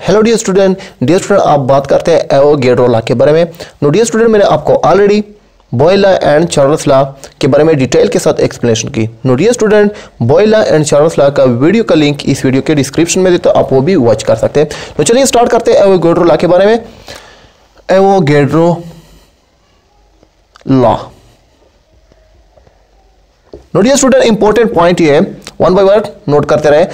Hello dear student आप बात करते हैं एवोगैड्रो लॉ के बारे में। डियर स्टूडेंट मैंने आपको already Boyle law and Charles law के बारे में डिटेल के साथ एक्सप्लेनेशन की। Dear student Boyle law and Charles law का वीडियो का लिंक इस वीडियो के डिस्क्रिप्शन में देता, तो आप वो भी वॉच कर सकते हैं। तो चलिए स्टार्ट करते हैं एवोगैड्रो लॉ के बारे में। Avogadro law, dear student important point ये है, वन बाय वन नोट करते रहे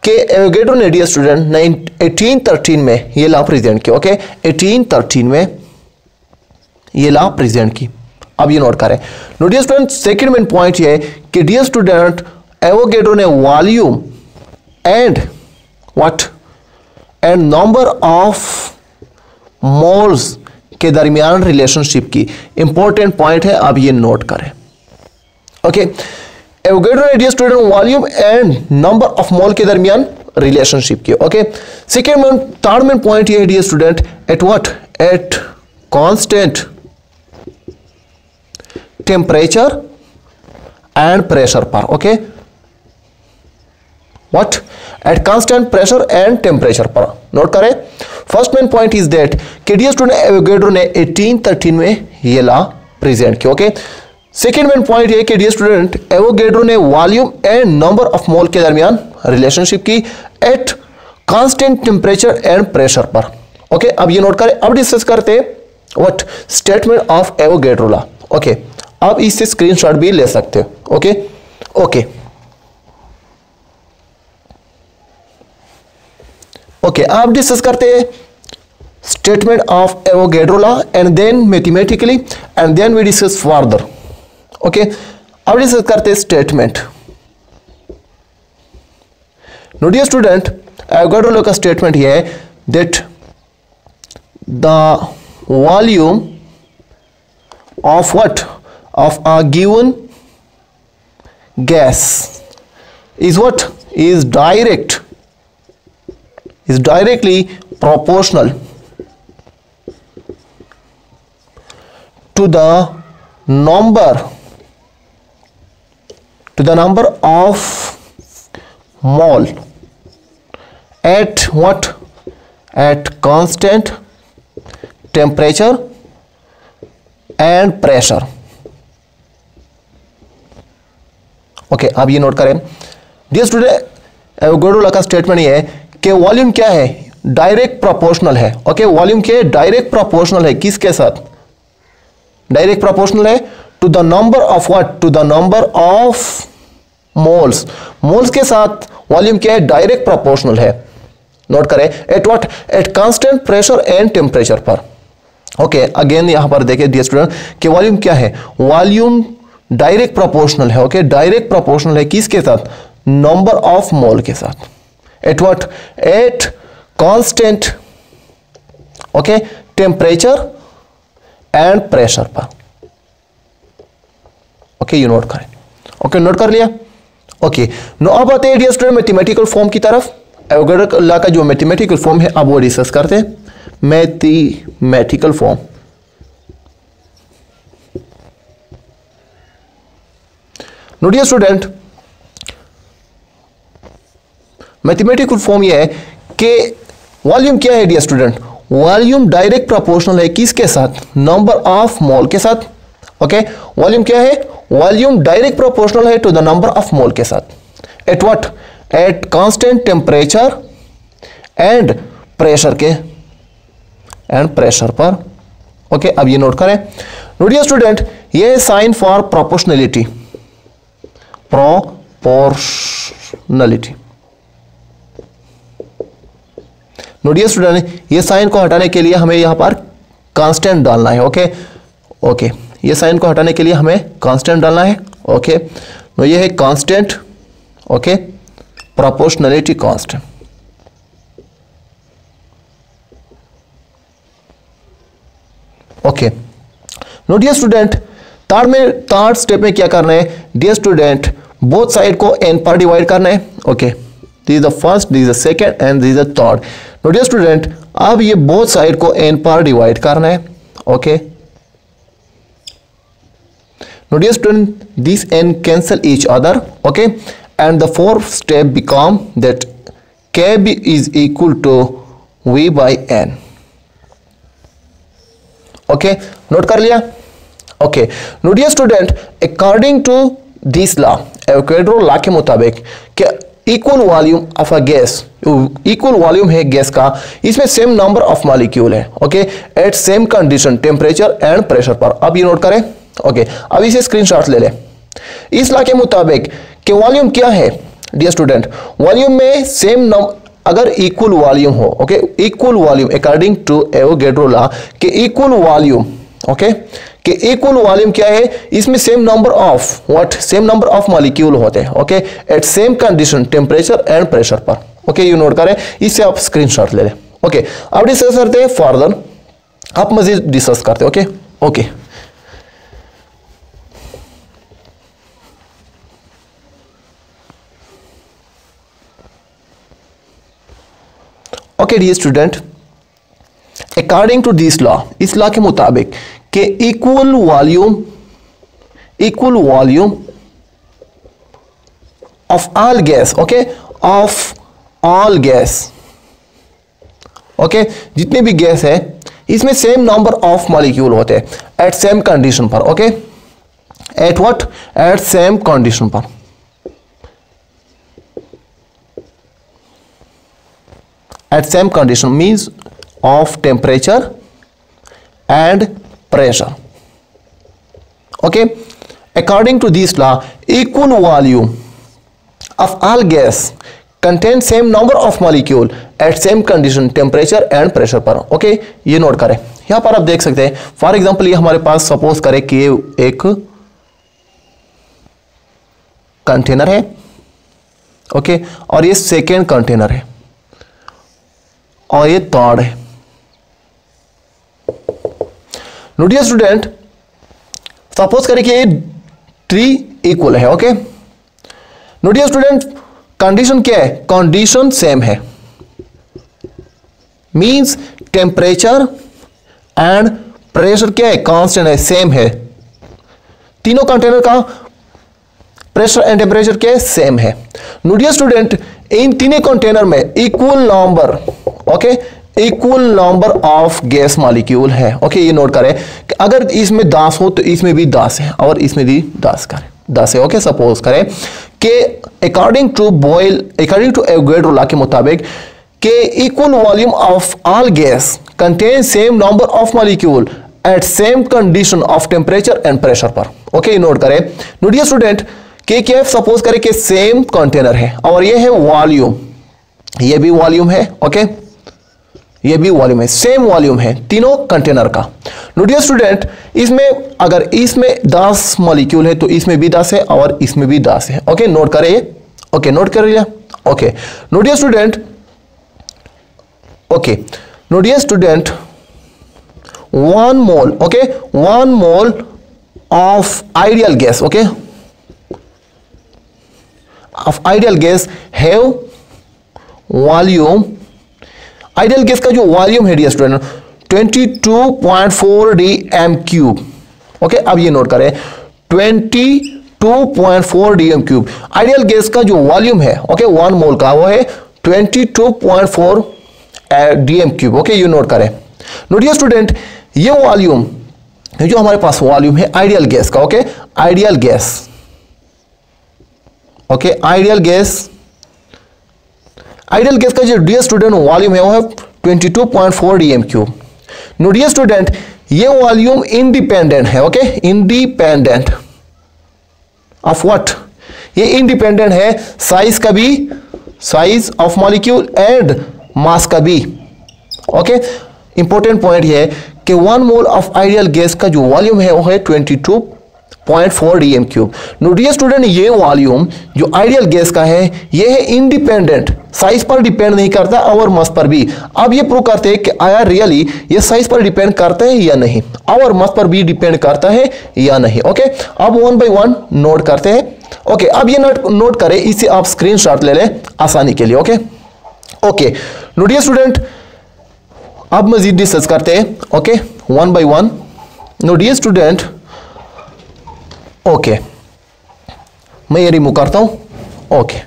कि एवोगैड्रो ने डियर स्टूडेंट 1813 में ये लॉ प्रेजेंट किया। ओके 1813 में ये लॉ प्रेजेंट की। अब ये नोट करें। Dear student second main point ये है कि डियर स्टूडेंट एवोगैड्रो ने volume and what and number of moles के दरमियान रिलेशनशिप की। इंपॉर्टेंट पॉइंट है, अब ये नोट करें। ओके एवोगैड्रो ने dear student volume and number of mole के दरमियान रिलेशनशिप की। ओके थर्ड मेन पॉइंट ये है dear student at what at constant temperature and pressure पर। Okay what at constant pressure and temperature पर। Note करें first main point is that कि dear student Avogadro ने 1813 में ये लॉ प्रेजेंट किया। ओके सेकेंड मेन पॉइंट ये कि डियर स्टूडेंट एवोगैड्रो ने volume and number of mole के दरमियान रिलेशनशिप की at constant temperature and pressure पर। ओके अब ये नोट करें। अब डिस्कस करते हैं what statement of Avogadro law. Okay आप इससे स्क्रीनशॉट भी ले सकते हो। ओके ओके ओके अब डिस्कस करते हैं statement of Avogadro law and then mathematically and then we discuss further. Okay अब डिस्कस करते हैं statement. Dear student Avogadro law का स्टेटमेंट ये है that the volume of what of a given gas is what is directly proportional to the number of mole at what at constant temperature and pressure। Okay अब ये note करें dear student Avogadro law का statement ये है कि volume क्या है, direct proportional है। ओके वॉल्यूम क्या है, डायरेक्ट प्रोपोर्शनल है। किसके साथ? डायरेक्ट प्रोपोर्शनल है to the number of what to the number of moles. Moles के साथ वॉल्यूम क्या है, डायरेक्ट प्रोपोर्शनल है। नोट करें at what at constant pressure and temperature पर। ओके अगेन यहां पर देखें डियर स्टूडेंट कि वॉल्यूम क्या है, वॉल्यूम डायरेक्ट प्रोपोर्शनल है। ओके डायरेक्ट प्रोपोर्शनल है किसके साथ, नंबर ऑफ मोल के साथ। At what at constant okay temperature and pressure पर। ओके ये नोट करें। ओके नोट कर लिया। ओके नो अब आते हैं डियर स्टूडेंट मैथमेटिकल फॉर्म की तरफ। एवोगैड्रो लॉ का जो मैथमेटिकल फॉर्म है अब वो डिस्कस करते हैं। Mathematical form no dear student mathematical form ये है कि वॉल्यूम क्या है dear student, volume direct proportional है किसके साथ, नंबर ऑफ मोल के साथ। ओके वॉल्यूम क्या है, वॉल्यूम डायरेक्ट प्रोपोर्शनल है to the number of mole के साथ। At what at constant temperature and pressure के एंड प्रेशर पर। ओके अब ये नोट करें। डियर स्टूडेंट ये sign for proportionality, proportionality. Dear student ये साइन को हटाने के लिए हमें यहां पर कांस्टेंट डालना है। ओके ओके ये साइन को हटाने के लिए हमें कांस्टेंट डालना है। ओके तो ये है constant okay proportionality constant. Okay no dear student third step में क्या करना है डियर स्टूडेंट, बोथ साइड को n पर डिवाइड करना है। Okay this is the first, this is the second and this is the third. No dear student अब ये बोथ साइड को n पर डिवाइड करना है। Okay no dear student this n cancel each other। Okay and the fourth step become that KB is equal to V by N। Okay, note कर लिया। Okay, no dear student, according to this law, Avogadro law के मुताबिक कि equal volume of a gas, equal volume है gas का, इसमें same number of molecule है, okay, at same condition temperature and pressure पर। अब ये नोट करें। ओके, अब इसे स्क्रीनशॉट ले लें। इस लॉ के मुताबिक कि वॉल्यूम क्या है डियर स्टूडेंट, वॉल्यूम में सेम नंबर, अगर इक्वल वॉल्यूम हो, okay, equal volume according to Avogadro law कि इक्वल वॉल्यूम, ओके, कि इक्वल वॉल्यूम क्या है, इसमें same number of what, same number of molecule होते हैं, okay, at same condition temperature and pressure पर। ओके, यू नोट करें, इससे आप स्क्रीनशॉट ले लें। ओके, अब डिस्कस करते हैं फर्दर, आप मजीद डिस्कस करते हैं। Okay okay, okay dear student, according to this law, इस लॉ के मुताबिक कि equal volume of all gas, okay, of all gas, okay, जितने भी गैस है इसमें सेम नंबर ऑफ मॉलिक्यूल होते हैं एट सेम कंडीशन पर। Okay, at what, at same condition पर। At same condition means of temperature and pressure. Okay, according to this law, equal volume of all gas contain same number of molecule at same condition temperature and pressure पर। Okay, ये note करें। यहां पर आप देख सकते हैं, for example ये हमारे पास सपोज करें कि एक कंटेनर है, ओके, और ये सेकेंड कंटेनर है और ये थर्ड है। नो डियर स्टूडेंट, सपोज करें कि ये थ्री इक्वल है। Okay, no dear student, condition क्या है, कंडीशन सेम है, मींस टेम्परेचर एंड प्रेशर क्या है, कांस्टेंट है, सेम है। तीनों कंटेनर का प्रेशर एंड टेम्परेचर क्या है, सेम है। नो डियर स्टूडेंट, इन तीनों कंटेनर में equal number, okay, equal number of gas molecule है। ओके, ये नोट करें कि अगर इसमें 10 हो तो इसमें भी 10 है और इसमें भी 10 है। ओके, सपोज करें कि अकॉर्डिंग टू एवोगैड्रो लॉ के मुताबिक कि equal volume of all gas contain same number of molecule eight same condition of temperature and pressure पर। ओके, नोट करें। नो डियर स्टूडेंट, के क्या सपोज करें कि सेम कंटेनर है और ये है वॉल्यूम, ये भी वॉल्यूम है, ओके, ये भी वॉल्यूम है, सेम वॉल्यूम है तीनों कंटेनर का। नो डियर स्टूडेंट, इसमें अगर इसमें 10 मॉलिक्यूल है तो इसमें भी 10 है और इसमें भी 10 है। ओके, नोट करें ये। ओके, नोट कर लिया। Okay, no dear student, okay, no dear student, 1 mole, okay, 1 mole of ideal gas, okay, of ideal gas have volume, ideal gas का जो वॉल्यूम है डियर स्टूडेंट 22.4 dm³। ओके, अब ये note करें 22.4 dm³। आइडियल गैस का जो volume है, okay, 1 मोल का, वो है 22.4 dm³। ओके, ये नोट करें। नो डियर स्टूडेंट, ये वॉल्यूम जो हमारे पास वॉल्यूम है आइडियल गैस का, okay, ideal gas, okay, ideal gas का जो डियर स्टूडेंट वॉल्यूम है वो है 22.4 dm³। नो डियर स्टूडेंट, ये वॉल्यूम इंडिपेंडेंट है, ओके, इंडिपेंडेंट ऑफ व्हाट, ये इंडिपेंडेंट है साइज का भी, size of molecule and mass का भी। ओके, इंपॉर्टेंट पॉइंट ये है कि 1 मोल ऑफ आइडियल गैस का जो वॉल्यूम है वो है 22.4 dm³। नो डियर स्टूडेंट, ये वॉल्यूम जो आइडियल गैस का है ये है इंडिपेंडेंट, साइज पर डिपेंड नहीं करता और मास पर भी। अब ये प्रूव करते हैं कि आया रियली ये साइज पर डिपेंड करता है या नहीं, और मास पर भी डिपेंड करता है या नहीं। ओके, अब 1 by 1 नोट करते हैं। ओके, अब ये नोट करें, इसे आप स्क्रीनशॉट ले लें आसानी के लिए। Okay okay, no dear student, अब मजीद डिस्कस करते हैं। Okay, 1 by 1। No dear student, okay, मैं ये रिमूव करता हूं। ओके,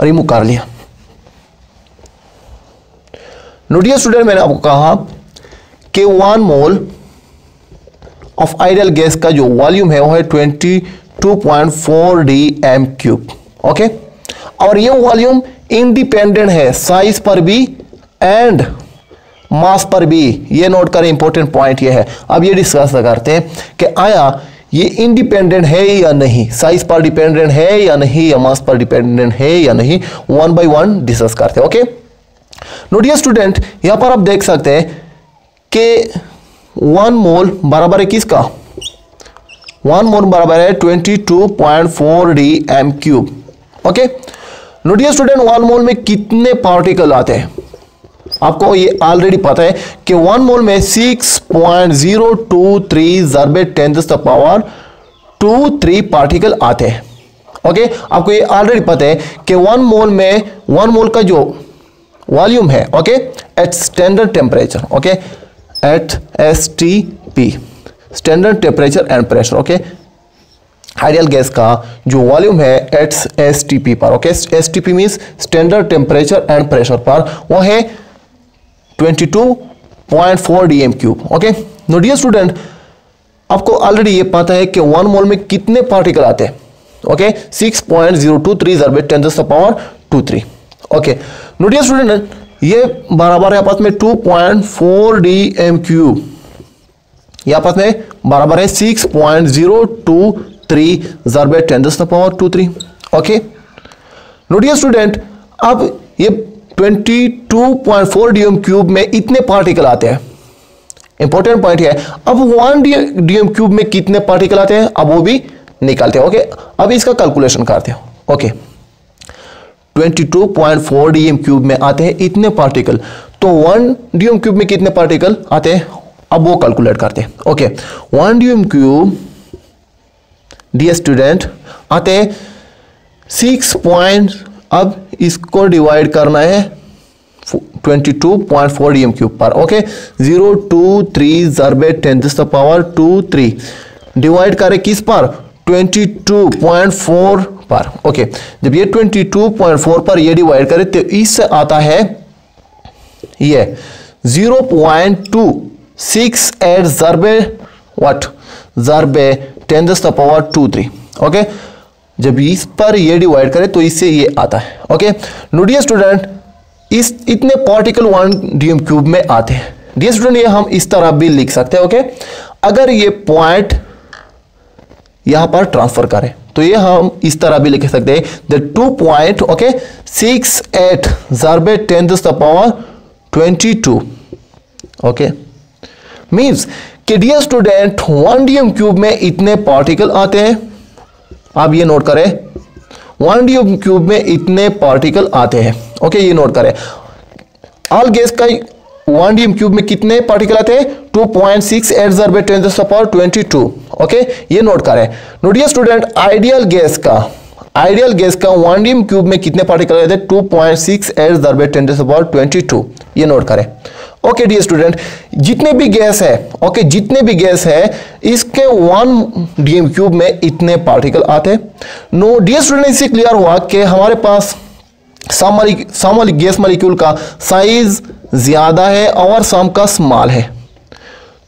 रिमूव कर लिया। नोटिए स्टूडेंट, मैंने आपको कहा कि 1 मोल ऑफ आइडियल गैस का जो वॉल्यूम है वो है 22.4 dm³। ओके, और ये वॉल्यूम इंडिपेंडेंट है साइज पर भी एंड मास पर भी। ये नोट करें, इंपॉर्टेंट पॉइंट ये है। अब ये डिस्कस करते हैं कि आया ये इंडिपेंडेंट है या नहीं, साइज पर डिपेंडेंट है या नहीं, या मास पर डिपेंडेंट है या नहीं, 1 by 1 डिस्कस करते हैं। ओके, नोटिए स्टूडेंट, यहां पर आप देख सकते हैं कि 1 मोल बराबर है किसका? 1 मोल बराबर है 22.4 dm³। ओके, नोटिए स्टूडेंट, 1 मोल में कितने पार्टिकल आते हैं? आपको ये ऑलरेडी पता है कि 1 मोल में 6.023 ज़रबे 10⁻²3 पार्टिकल आते हैं। ओके, आपको ये ऑलरेडी पता है कि 1 मोल में 1 मोल का जो वॉल्यूम है, okay, at standard temperature, okay, at STP, standard temperature and pressure, okay, ideal gas का जो वॉल्यूम है एट STP पर, okay, STP means standard temperature and pressure पर, वो है 22.4 dm³। ओके, नोटिए स्टूडेंट, आपको ऑलरेडी ये पता है कि 1 मोल में कितने पार्टिकल आते हैं? ओके, 6.023 ज़रबे 10⁻²3। ओके, नोटिए स्टूडेंट, ये बराबर है आपस में 2.4 dm³, ये आपस में बराबर है 6.023 ज़रबे 10⁻²3। ओके, नोटिए स्टूडेंट, अब ये 22.4 dm³ में इतने पार्टिकल आते हैं। इंपॉर्टेंट पॉइंट है, अब 1 dm³ में कितने पार्टिकल आते हैं, अब वो भी निकालते हैं। ओके, अब इसका कैलकुलेशन करते हैं। ओके, 22.4 dm³ में आते हैं इतने पार्टिकल, तो 1 dm³ में कितने पार्टिकल आते हैं, अब वो कैलकुलेट करते हैं। ओके, 1 dm³, डियर स्टूडेंट, आते हैं 6. अब इसको डिवाइड करना है 22.4 dm³ पर। ओके, 023 ज़रबे 10⁻²3 डिवाइड करें किस पर? 22.4 पर। ओके, जब ये 22.4 पर ये डिवाइड करें तो इससे आता है ये 0.268 ज़रबे व्हाट ज़रबे 10⁻²3। ओके, जब इस पर ये डिवाइड करें तो इससे ये आता है। ओके, नोटिए स्टूडेंट, इस इतने पार्टिकल 1 dm³ में आते हैं। डियर स्टूडेंट, ये हम इस तरह भी लिख सकते हैं। ओके, अगर ये पॉइंट यहां पर ट्रांसफर करें तो ये हम इस तरह भी लिख सकते हैं, द 2.68 ज़रबे 10⁻²2। ओके, मीन्स कि डियर स्टूडेंट 1 dm³ में इतने पार्टिकल आते हैं। आप ये नोट करें, 1 dm³ में इतने पार्टिकल आते हैं। ओके, ये नोट करें, ऑल गैस का 1 dm³ में कितने पार्टिकल आते हैं? 2.68 ज़रबे 10⁻²2। ओके, ये नोट करें। नोटिए स्टूडेंट, आइडियल गैस का 1 dm³ में कितने पार्टिकल आते हैं? 2.68 ज़रबे 10⁻²2। ये नोट करें। ओके डियर स्टूडेंट, जितने भी गैस है, ओके, जितने भी गैस है, इसके 1 dm³ में इतने पार्टिकल आते हैं। नो डियर स्टूडेंट, इससे क्लियर हुआ कि हमारे पास सम गैस मॉलिक्यूल का साइज ज्यादा है और सम का स्मॉल है।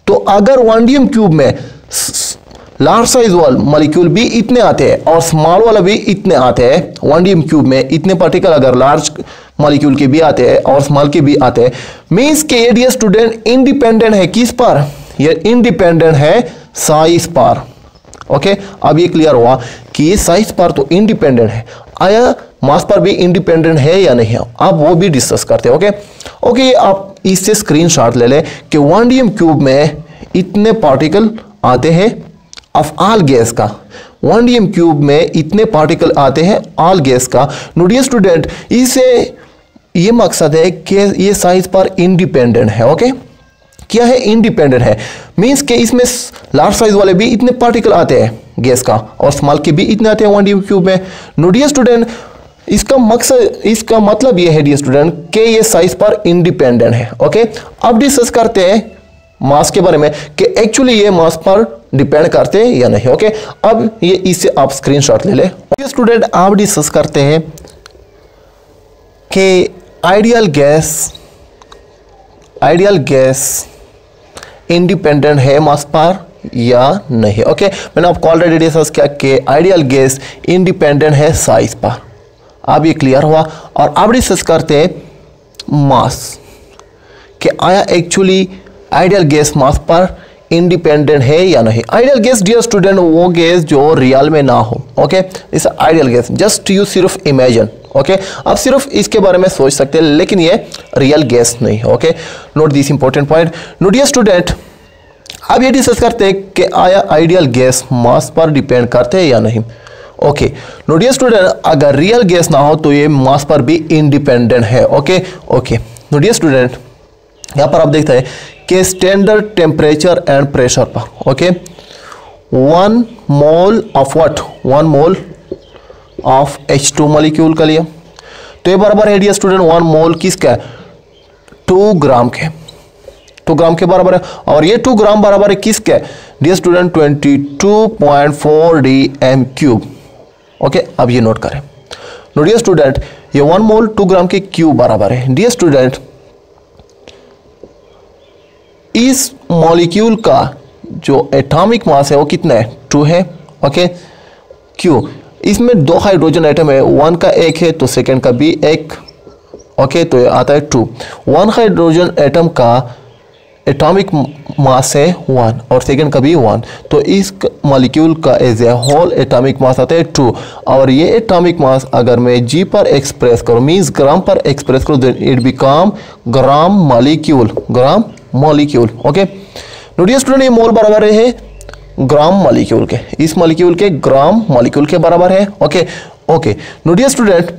तो अगर 1 dm³ में लार्ज साइज वाला मॉलिक्यूल भी इतने आते हैं और स्मॉल वाला भी इतने आते हैं, 1 dm³ में इतने पार्टिकल अगर लार्ज मॉलिक्यूल के भी आते हैं और स्मॉल के भी आते हैं, मींस के ये डियर स्टूडेंट इंडिपेंडेंट है किस पर? ये इंडिपेंडेंट है साइज पर। ओके, अब ये क्लियर हुआ कि ये साइज पर तो इंडिपेंडेंट है, आया मास पर भी इंडिपेंडेंट है या नहीं है, अब वो भी डिस्कस करते हैं। ओके ओके, आप इससे स्क्रीनशॉट ले लें कि 1 dm³ में इतने पार्टिकल आते हैं ऑफ ऑल गैस का, 1 dm³ में इतने पार्टिकल आते हैं ऑल गैस का। नोटिए स्टूडेंट, इससे ये मकसद है कि ये साइज पर इंडिपेंडेंट है। ओके, क्या है? इंडिपेंडेंट है, मींस के इसमें लार्ज साइज वाले भी इतने पार्टिकल आते हैं गैस का और स्मॉल के भी इतने आते हैं 1 dm³ में। नोटिए स्टूडेंट, इसका मकसद, इसका मतलब ये है डियर स्टूडेंट कि ये साइज पर इंडिपेंडेंट है। ओके, अब डिस्कस करते हैं मास के बारे में कि एक्चुअली ये मास पर डिपेंड करते हैं या नहीं। ओके, अब ये इससे आप स्क्रीनशॉट ले लें। स्टूडेंट, आप डिस्कस करते हैं कि ideal gas ideal gas independent है मास पर या नहीं। ओके, मैंने आपको ऑलरेडी डिस्कस किया कि आइडियल गैस इंडिपेंडेंट है साइज पर। अब ये क्लियर हुआ और अब डिस्कस करते हैं मास कि आया एक्चुअली आइडियल गैस मास पर इंडिपेंडेंट है या नहीं। आइडियल गैस डियर स्टूडेंट वो गैस जो रियल में ना हो। ओके, इस आइडियल गैस जस्ट यू सिर्फ इमेजिन। ओके, आप सिर्फ इसके बारे में सोच सकते हैं लेकिन ये रियल गैस नहीं है। Okay, note this important point. Note dear student, अब ये डिस्कस करते हैं कि आया आइडियल गैस मास पर डिपेंड करते हैं या नहीं। ओके, नोट डियर स्टूडेंट, अगर रियल गैस ना हो तो ये मास पर भी इंडिपेंडेंट है। Okay okay, note dear student, यहाँ पर आप देखते हैं कि स्टैंडर्ड टेम्परेचर एंड प्रेशर पर okay 1 mole of what 1 mole of H2 molecule का लिया तो ये बराबर है डियर स्टूडेंट 1 मोल किसका है 2 ग्राम के 2 ग्राम के बराबर है। और ये 2 ग्राम बराबर है किसके डियर स्टूडेंट 22.4 dm³। ओके, अब ये नोट करें। नोट डियर स्टूडेंट, ये 1 मोल 2 ग्राम के क्यूब बराबर है। डियर स्टूडेंट, इस मॉलिक्यूल का जो एटॉमिक मास है वो कितना है 2 है। ओके, क्यों? इसमें 2 हाइड्रोजन एटम है, 1 का 1 है तो सेकंड का भी 1। ओके, तो ये आता है 2। 1 हाइड्रोजन एटम का एटॉमिक मास है 1 और सेकंड का भी 1, तो इस मॉलिक्यूल का as a whole atomic mass आता है 2। और ये एटॉमिक मास अगर मैं g पर एक्सप्रेस करूँ मीन्स ग्राम पर एक्सप्रेस करूँ then it become gram molecule okay. नोटिए स्टूडेंट, ये मोल बराबर है ग्राम मॉलिक्यूल के, इस मॉलिक्यूल के ग्राम मॉलिक्यूल के बराबर है। ओके ओके, नोटिए स्टूडेंट,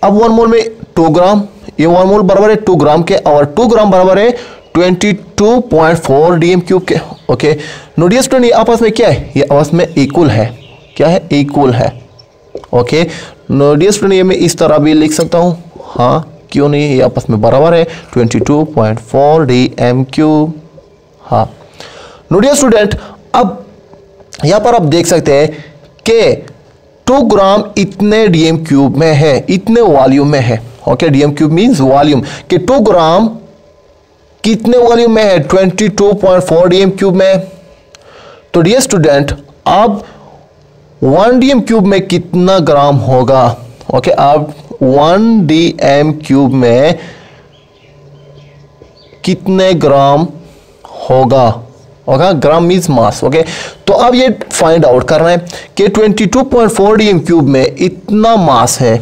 अब 1 मोल में 2 ग्राम, ये 1 मोल बराबर है 2 ग्राम के और 2 ग्राम बराबर है 22.4 dm³ के। ओके, नोटिए स्टूडेंट, ये आपस में क्या है, ये आपस में इक्वल है। क्या है? इक्वल है। ओके, नोटिए स्टूडेंट, ये मैं इस तरह भी लिख सकता हूँ, हाँ क्यों नहीं, ये आपस में बराबर है 22.4 dm³। हाँ, नोटिए स्टूडेंट, अब यहाँ पर आप देख सकते हैं कि 2 ग्राम इतने dm³ में है, इतने वॉल्यूम में है। ओके, dm³ मीन्स वॉल्यूम कि 2 ग्राम कितने वॉल्यूम में है 22.4 dm³ में। तो डियर स्टूडेंट, अब 1 dm³ में कितना ग्राम होगा। ओके, अब 1 dm³ में कितने ग्राम होगा। Okay, gram means mass. Okay, तो अब ये फाइंड आउट करना है कि 22.4 dm³ में इतना मास है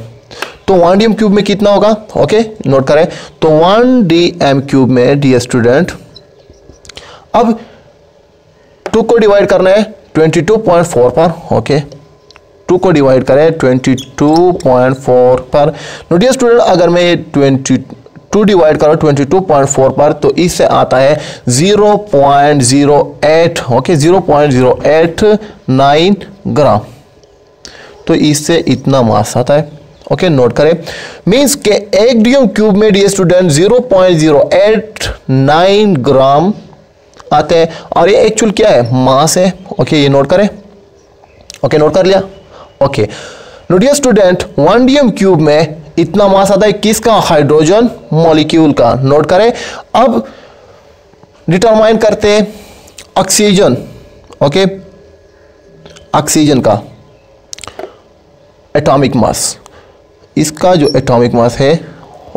तो 1 dm³ में कितना होगा। ओके, नोट करें, तो 1 dm³ में डियर स्टूडेंट अब 2 को डिवाइड करना है 22.4 पर। ओके, 2 को डिवाइड करें 22.4 पर। डियर स्टूडेंट, अगर मैं 22 डिवाइड करो 22.4 पर तो इससे आता है 0.08। ओके, 0.089 ग्राम, तो इससे इतना मास आता है। ओके, नोट करें, मीन्स के 1 dm³ में डियर स्टूडेंट 0.089 ग्राम आते हैं और ये एक्चुअल क्या है, मास है। ओके, ये नोट करें। ओके, नोट कर लिया। ओके, डियर स्टूडेंट, 1 dm³ में इतना मास आता है किसका, हाइड्रोजन मॉलिक्यूल का। नोट करें, अब डिटरमाइन करते हैं ऑक्सीजन। ओके, ऑक्सीजन का एटॉमिक मास, इसका जो एटॉमिक मास है।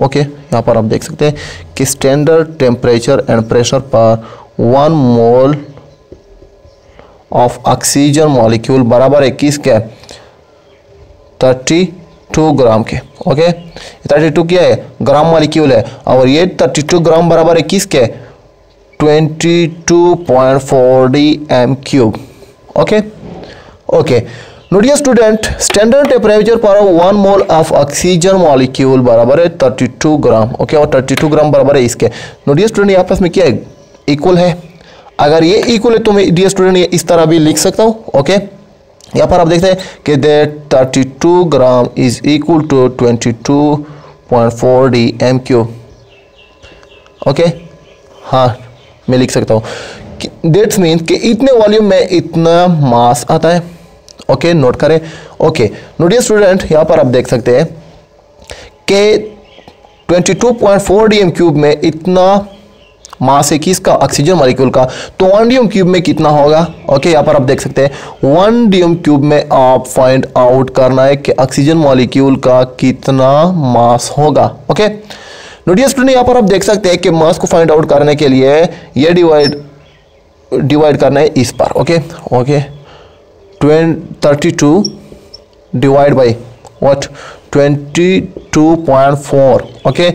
ओके, यहाँ पर आप देख सकते हैं कि स्टैंडर्ड टेम्परेचर एंड प्रेशर पर 1 मोल ऑफ ऑक्सीजन मॉलिक्यूल बराबर है किसके 32 ग्राम के। ओके, 32 क्या है, ग्राम मॉलिक्यूल है और ये 32 ग्राम बराबर है किसके 22.4 dm³। ओके ओके, नोटिए स्टूडेंट, स्टैंडर्ड टेम्परेचर पर 1 मोल ऑफ ऑक्सीजन मॉलिक्यूल बराबर है 32 ग्राम। ओके, और 32 ग्राम बराबर है इसके। नोटिए स्टूडेंट, आपस में क्या है, इक्वल है। अगर ये इक्वल है तो मैं डियर स्टूडेंट ये इस तरह भी लिख सकता हूँ। ओके, यहाँ पर आप देखते हैं कि 32 gram is equal to 22.4 dm³। Okay, हाँ मैं लिख सकता हूँ, दैट्स मीन्स कि इतने वॉल्यूम में इतना मास आता है। ओके, नोट करें। ओके, नोटिए स्टूडेंट, यहाँ पर आप देख सकते हैं कि 22.4 डीएम क्यूब में इतना मास है किसका, ऑक्सीजन मॉलिक्यूल का, तो 1 डीएम क्यूब में कितना होगा। ओके, यहाँ पर आप देख सकते हैं 1 डीएम क्यूब में आप फाइंड आउट करना है कि ऑक्सीजन मॉलिक्यूल का कितना मास होगा। ओके, नोटिए स्टूडेंट, यहाँ पर आप देख सकते हैं कि मास को फाइंड आउट करने के लिए ये डिवाइड करना है इस पर। Okay, 32 divide by what 22.4। Okay,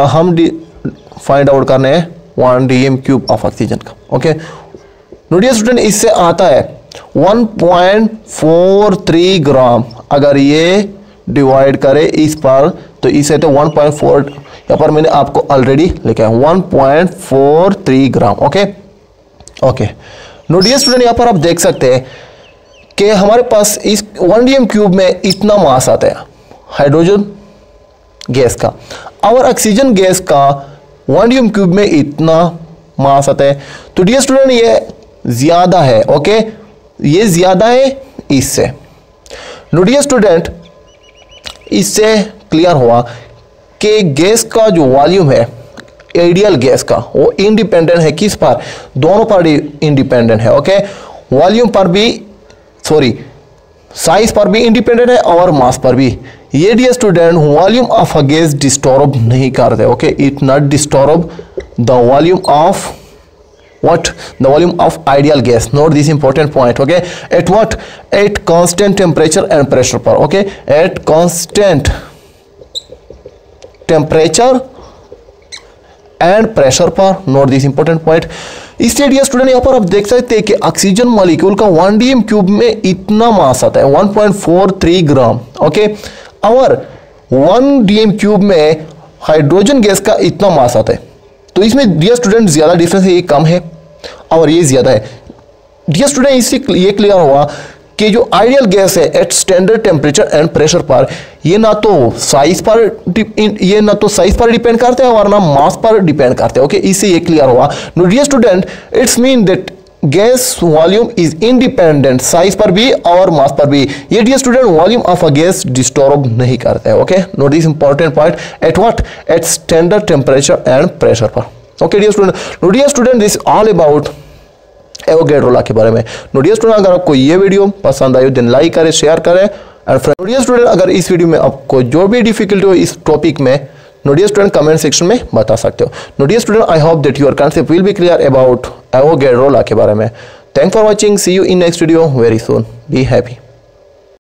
हम फाइंड आउट करने हैं 1 डीएम क्यूब ऑफ ऑक्सीजन का। ओके, नोटिए स्टूडेंट, इससे आता है 1.43 ग्राम। अगर ये डिवाइड करे इस पर तो इसे तो 1.4, यहाँ पर मैंने आपको ऑलरेडी लिखा है 1.43 ग्राम। ओके, नोटिए स्टूडेंट, यहाँ पर आप देख सकते हैं कि हमारे पास इस 1 डीएम क्यूब में इतना मास आता है हाइड्रोजन गैस का, और ऑक्सीजन गैस का 1 डीएम क्यूब में इतना मास आता है। तो डियर स्टूडेंट, ये ज्यादा है। ओके, ये ज्यादा है इससे। डियर स्टूडेंट, इससे क्लियर हुआ कि गैस का जो वॉल्यूम है आइडियल गैस का, वो इंडिपेंडेंट है किस पर, दोनों पर इंडिपेंडेंट है। ओके, वॉल्यूम पर भी, सॉरी, साइज पर भी इंडिपेंडेंट है और मास पर भी। ये dear student volume of a gas disturb नहीं करते। Okay, it not disturb the volume of what, the volume of ideal gas. Note this important point. Okay, at what, at constant temperature and pressure पर। okay, at constant temperature and pressure पर। note this important point। इसलिए dear student, यहाँ पर आप देख सकते हैं कि ऑक्सीजन मॉलिक्यूल का 1 डीएम क्यूब में इतना मास आता है 1.43 ग्राम। ओके, और 1 डीएम क्यूब में हाइड्रोजन गैस का इतना मास आता है। तो इसमें डियर स्टूडेंट ज्यादा डिफरेंस है, ये कम है और ये ज्यादा है। डियर स्टूडेंट, इससे ये क्लियर हुआ कि जो आइडियल गैस है at standard temperature and pressure पर, ये ना तो साइज पर डिपेंड करते हैं और ना मास पर डिपेंड करते हैं। ओके, इससे ये क्लियर हुआ। No dear student, it's mean that gas volume is independent size पर भी और मास पर भी। ये dear student volume of a gas disturb नहीं करते हैं। Okay, note this important point, at what, at standard temperature and pressure पर। Okay dear student, no dear student, this all about Avogadro law के बारे में। नो डियर स्टूडेंट, अगर आपको ये वीडियो पसंद आई देन लाइक करें, शेयर करें। एंड नो डियर स्टूडेंट, अगर इस वीडियो में आपको जो भी डिफिकल्टी हो इस टॉपिक में, no dear student comment section में बता सकते हो। No dear student, I hope that your concept will be clear about Avogadro law के बारे में। Thanks for watching, see you in next video very soon, be happy.